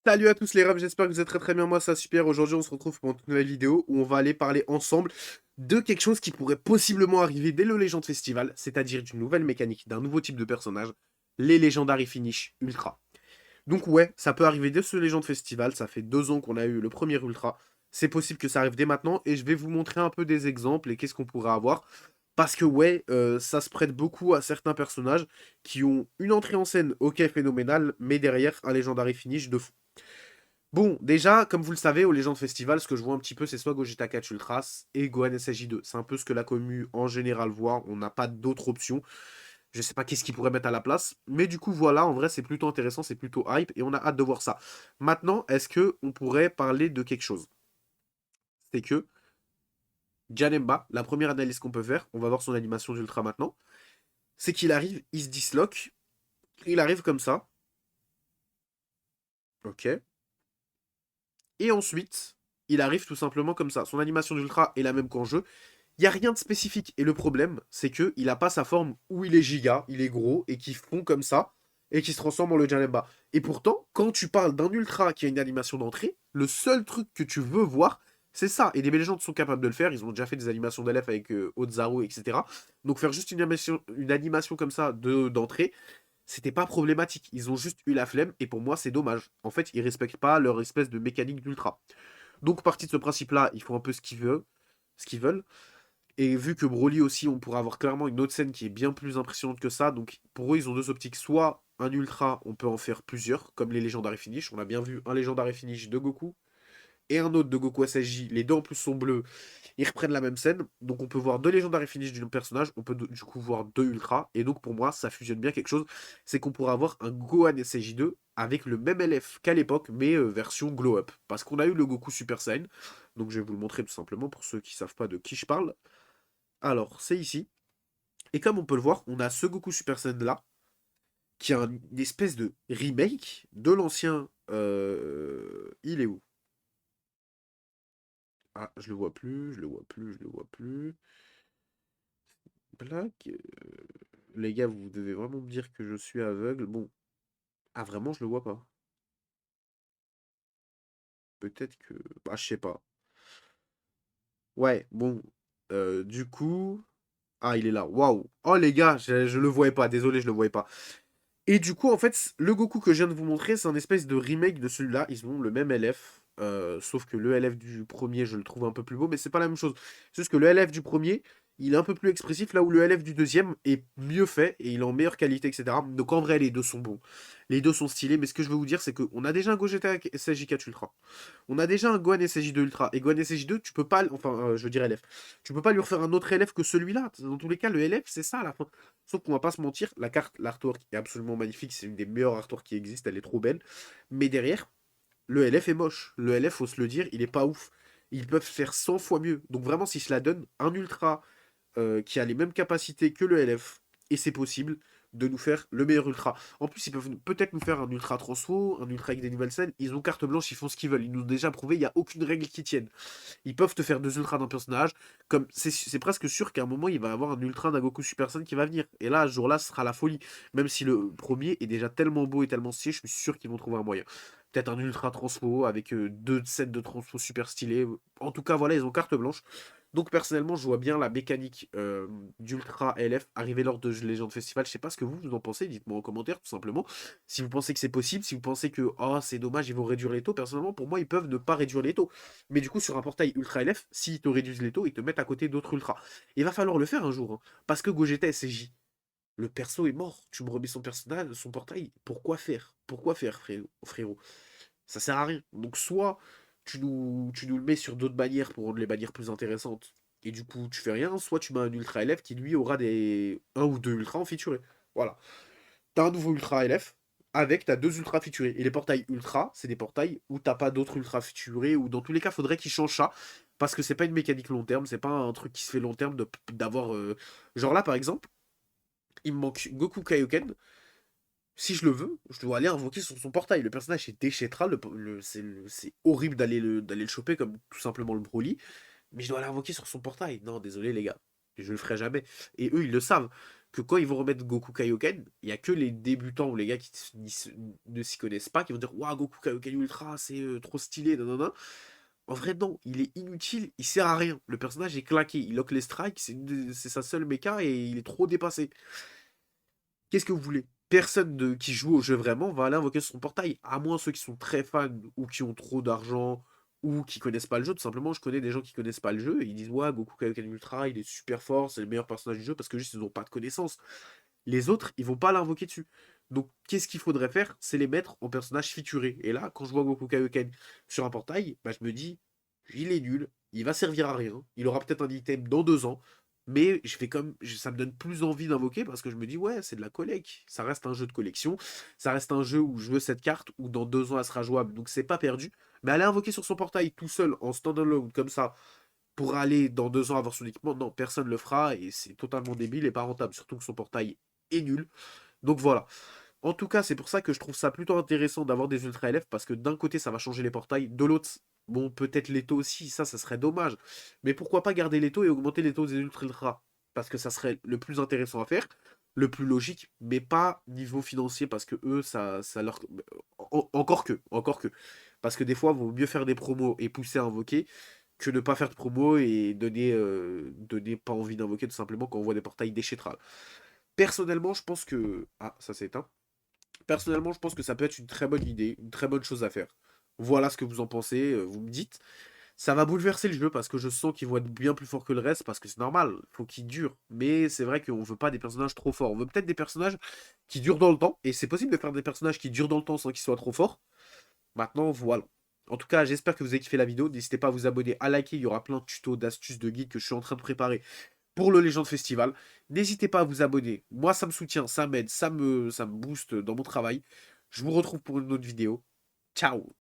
Salut à tous les refs, j'espère que vous êtes très très bien, moi ça super. Aujourd'hui on se retrouve pour une toute nouvelle vidéo où on va aller parler ensemble de quelque chose qui pourrait possiblement arriver dès le Legend Festival, c'est-à-dire d'une nouvelle mécanique, d'un nouveau type de personnage, les Legendary Finish Ultra. Donc ouais, ça peut arriver dès ce Legend Festival, ça fait 2 ans qu'on a eu le premier Ultra, c'est possible que ça arrive dès maintenant et je vais vous montrer un peu des exemples et qu'est-ce qu'on pourrait avoir. Parce que ouais, ça se prête beaucoup à certains personnages qui ont une entrée en scène ok phénoménale, mais derrière un Legendary Finish de fou. Bon, déjà, comme vous le savez, au Legend Festival, ce que je vois un petit peu, c'est soit Gogeta 4 Ultras et Gohan SSJ2. C'est un peu ce que la commu en général voit. On n'a pas d'autres options. Je sais pas qu'est-ce qu'ils pourraient mettre à la place. Mais du coup, voilà, en vrai, c'est plutôt intéressant, c'est plutôt hype et on a hâte de voir ça. Maintenant, est-ce que on pourrait parler de quelque chose? C'est que Janemba, la première analyse qu'on peut faire, on va voir son animation d'Ultra maintenant, c'est qu'il arrive, il se disloque, il arrive comme ça. Ok. Et ensuite, il arrive tout simplement comme ça. Son animation d'Ultra est la même qu'en jeu. Il n'y a rien de spécifique. Et le problème, c'est qu'il n'a pas sa forme où il est giga, il est gros, et qui fond comme ça, et qui se transforme en le Janemba. Et pourtant, quand tu parles d'un ultra qui a une animation d'entrée, le seul truc que tu veux voir, c'est ça. Et des légendes sont capables de le faire. Ils ont déjà fait des animations d'LF avec Ozaru, etc. Donc faire juste une animation comme ça d'entrée, c'était pas problématique. Ils ont juste eu la flemme, et pour moi, c'est dommage. En fait, ils respectent pas leur espèce de mécanique d'ultra. Donc, parti de ce principe-là, ils font un peu ce qu'ils veulent. Et vu que Broly aussi, on pourra avoir clairement une autre scène qui est bien plus impressionnante que ça. Donc pour eux, ils ont deux optiques. Soit un ultra, on peut en faire plusieurs, comme les Legendary Finish. On a bien vu un Legendary Finish de Goku et un autre de Goku SSJ. Les deux en plus sont bleus. Ils reprennent la même scène. Donc on peut voir deux Legendary Finish du même personnage. On peut du coup voir deux ultras. Et donc pour moi, ça fusionne bien quelque chose. C'est qu'on pourra avoir un Gohan SSJ2 avec le même LF qu'à l'époque, mais version Glow Up. Parce qu'on a eu le Goku Super Saiyan. Donc je vais vous le montrer tout simplement pour ceux qui savent pas de qui je parle. Alors, c'est ici. Et comme on peut le voir, on a ce Goku Super Saiyan là, qui est une espèce de remake de l'ancien. Il est où? Ah, je le vois plus, je le vois plus, je le vois plus. Black. Les gars, vous devez vraiment me dire que je suis aveugle. Bon. Ah, vraiment, je le vois pas. Peut-être que. Ah, je sais pas. Ouais, bon. Du coup. Ah, il est là. Waouh. Oh, les gars, je le voyais pas. Désolé, je le voyais pas. Et du coup, en fait, le Goku que je viens de vous montrer, c'est un espèce de remake de celui-là. Ils ont le même LF. Sauf que le LF du premier, je le trouve un peu plus beau, mais c'est pas la même chose. C'est juste que le LF du premier, il est un peu plus expressif, là où le LF du deuxième est mieux fait et il est en meilleure qualité, etc. Donc en vrai, les deux sont bons. Les deux sont stylés, mais ce que je veux vous dire, c'est qu'on a déjà un Gogeta SSJ4 Ultra. On a déjà un Gohan SSJ2 Ultra. Et Gohan SSJ2, tu peux pas. Enfin, je veux dire LF. Tu peux pas lui refaire un autre LF que celui-là. Dans tous les cas, le LF, c'est ça à la fin. Sauf qu'on va pas se mentir, la carte, l'artwork est absolument magnifique. C'est une des meilleures artworks qui existent. Elle est trop belle. Mais derrière, le LF est moche. Le LF, faut se le dire, il est pas ouf. Ils peuvent faire 100 fois mieux. Donc vraiment, si je la donne, un Ultra qui a les mêmes capacités que le LF, et c'est possible de nous faire le meilleur ultra. En plus, ils peuvent peut-être nous faire un ultra transfo, un ultra avec des nouvelles scènes. Ils ont carte blanche, ils font ce qu'ils veulent. Ils nous ont déjà prouvé, il n'y a aucune règle qui tienne. Ils peuvent te faire deux ultras d'un personnage. Comme c'est presque sûr qu'à un moment, il va y avoir un ultra d'un Goku Super Saiyan qui va venir. Et là, ce jour-là, ce sera la folie. Même si le premier est déjà tellement beau et tellement stylé, je suis sûr qu'ils vont trouver un moyen. Peut-être un ultra transfo avec deux sets de transfo super stylés. En tout cas, voilà, ils ont carte blanche. Donc personnellement, je vois bien la mécanique d'Ultra LF arriver lors de Legend Festival. Je sais pas ce que vous en pensez, dites-moi en commentaire tout simplement. Si vous pensez que c'est possible, si vous pensez que oh, c'est dommage, ils vont réduire les taux, personnellement pour moi ils peuvent ne pas réduire les taux. Mais du coup sur un portail Ultra LF, s'ils te réduisent les taux, ils te mettent à côté d'autres Ultra. Il va falloir le faire un jour, hein, parce que Gogeta SJ, le perso est mort. Tu me remets son personnage, son portail, pourquoi faire? Pourquoi faire, frérot? Ça sert à rien. Donc soit tu nous le mets sur d'autres bannières pour rendre les bannières plus intéressantes, et du coup tu fais rien, soit tu mets un ultra LF qui lui aura des un ou deux ultras en featuré. Voilà. T'as un nouveau ultra LF avec t'as deux ultras featurés. Et les portails ultra, c'est des portails où t'as pas d'autres ultras featurés, ou dans tous les cas, faudrait qu'ils changent ça. Parce que c'est pas une mécanique long terme, c'est pas un truc qui se fait long terme d'avoir. Genre là par exemple, il me manque Goku Kaioken. Si je le veux, je dois aller invoquer sur son portail. Le personnage est déchetral, c'est horrible d'aller le choper comme tout simplement le Broly, mais je dois aller invoquer sur son portail. Non, désolé les gars, je le ferai jamais. Et eux, ils le savent. que quand ils vont remettre Goku Kaioken, il y a que les débutants ou les gars qui ne s'y connaissent pas qui vont dire waouh, Goku Kaioken Ultra, c'est trop stylé, nanana. En vrai, non, il est inutile, il sert à rien. Le personnage est claqué, il lock les strikes, c'est sa seule méca et il est trop dépassé. Qu'est-ce que vous voulez? Personne qui joue au jeu vraiment va aller invoquer son portail, à moins ceux qui sont très fans ou qui ont trop d'argent ou qui connaissent pas le jeu. Tout simplement, je connais des gens qui connaissent pas le jeu et ils disent ouais, Goku Kaioken Ultra, il est super fort, c'est le meilleur personnage du jeu parce que juste ils n'ont pas de connaissances. Les autres, ils vont pas l'invoquer dessus. Donc, qu'est-ce qu'il faudrait faire? C'est les mettre en personnages featurés. Et là, quand je vois Goku Kaioken sur un portail, bah, je me dis, il est nul, il va servir à rien, il aura peut-être un item dans 2 ans, mais je fais comme, ça me donne plus envie d'invoquer parce que je me dis, ouais, c'est de la collecte. Ça reste un jeu de collection, ça reste un jeu où je veux cette carte, où dans 2 ans elle sera jouable, donc c'est pas perdu. Mais aller invoquer sur son portail tout seul, en standalone, comme ça, pour aller dans 2 ans avoir son équipement, non, personne le fera et c'est totalement débile et pas rentable, surtout que son portail est nul. Donc voilà. En tout cas, c'est pour ça que je trouve ça plutôt intéressant d'avoir des Ultra LF parce que d'un côté, ça va changer les portails, de l'autre, bon, peut-être les taux aussi, ça serait dommage. Mais pourquoi pas garder les taux et augmenter les taux des Ultra? Parce que ça serait le plus intéressant à faire, le plus logique, mais pas niveau financier parce que eux, ça leur. Encore que. Parce que des fois, il vaut mieux faire des promos et pousser à invoquer que ne pas faire de promo et donner pas envie d'invoquer tout simplement quand on voit des portails déchetral. Personnellement, je pense que. Ah, ça s'est éteint. Personnellement, je pense que ça peut être une très bonne idée, une très bonne chose à faire. Voilà ce que vous en pensez, vous me dites. Ça va bouleverser le jeu parce que je sens qu'ils vont être bien plus forts que le reste, parce que c'est normal, faut qu'ils durent. Mais c'est vrai qu'on veut pas des personnages trop forts. On veut peut-être des personnages qui durent dans le temps, et c'est possible de faire des personnages qui durent dans le temps sans qu'ils soient trop forts. Maintenant, voilà. En tout cas, j'espère que vous avez kiffé la vidéo. N'hésitez pas à vous abonner, à liker. Il y aura plein de tutos, d'astuces, de guides que je suis en train de préparer pour le Legend Festival. N'hésitez pas à vous abonner. Moi, ça me soutient, ça m'aide, ça me booste dans mon travail. Je vous retrouve pour une autre vidéo. Ciao!